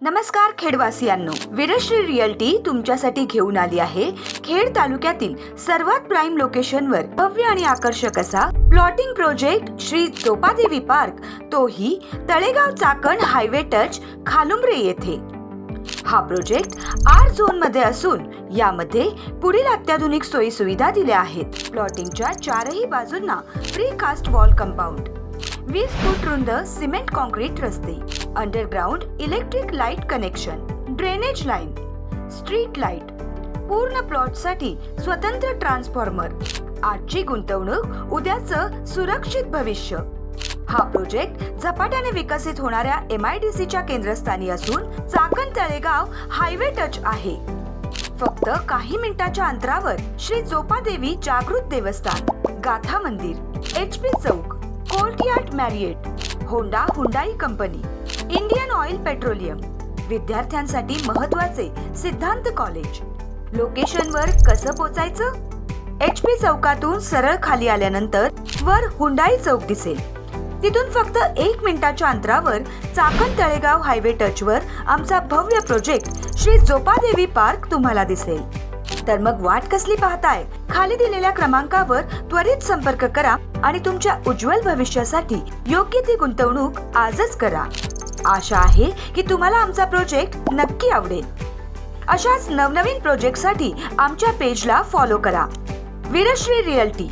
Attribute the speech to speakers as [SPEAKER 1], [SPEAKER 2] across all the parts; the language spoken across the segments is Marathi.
[SPEAKER 1] नमस्कार खेडवासियांनो, वीरश्री रिअल्टी तुमच्यासाठी घेऊन आली आहे खेड तालुक्यातील सर्वात प्राईम लोकेशनवर भव्य आणि आकर्षक असा प्लॉटिंग प्रोजेक्ट श्री जोपादेवी पार्क, तोही तळेगाव चाकण हायवे टच खालुंब्रे येथे। हा प्रोजेक्ट आर झोन मध्ये असून यामध्ये पुढील अत्याधुनिक सोयी सुविधा दिल्या आहेत। प्लॉटिंगच्या चारही बाजूंना प्री कास्ट वॉल कंपाऊंड, 20 फूट रुंद सिमेंट कॉन्क्रीट रस्ते, underground electric light connection, drainage line, street light, पूर्ण प्लॉट साठी स्वतंत्र ट्रान्सफॉर्मर, आजची गुंतवणूक उद्याचं सुरक्षित भविष्य। हा प्रोजेक्ट झपाट्याने विकसित होणाऱ्या MIDC च्या केंद्रस्थानी असून चाकण तळेगाव हायवे टच आहे। फक्त काही मिनिटाच्या अंतरावर श्री जोपादेवी जागृत देवस्थान, गाथा मंदिर, HP चौक, courtyard Marriott, Honda Hyundai company, Indian oil petroleum, विद्यार्थ्यांसाठी महत्त्वाचे सिद्धांत कॉलेज। लोकेशनवर कसं पोचायचं? HP चौकातून सरळ खाली आल्यानंतर वर हुंडाई चौक दिसेल, तिथून फक्त 1 मिनिटाच्या अंतरावर चाकण तळेगाव हायवे टचवर आमचा भव्य प्रोजेक्ट श्री जोपादेवी पार्क तुम्हाला दिसेल। तर मग वाट कसली पाहताय? खाली दिलेल्या क्रमांकावर त्वरित संपर्क करा आणि तुमच्या उज्ज्वल भविष्यासाठी योग्य ती गुंतवणूक आजच करा। आशा आहे की तुम्हाला आमचा प्रोजेक्ट नक्की आवडेल। अशाच नवनवीन प्रोजेक्टसाठी आमच्या पेजला फॉलो करा। वीरश्री रिअल्टी,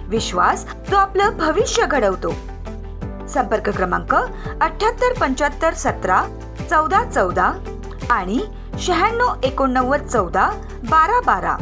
[SPEAKER 1] विश्वास तो आपलं भविष्य घडवतो। संपर्क क्रमांक 78 75 17 14 14 आणि 96 89 14 12 12।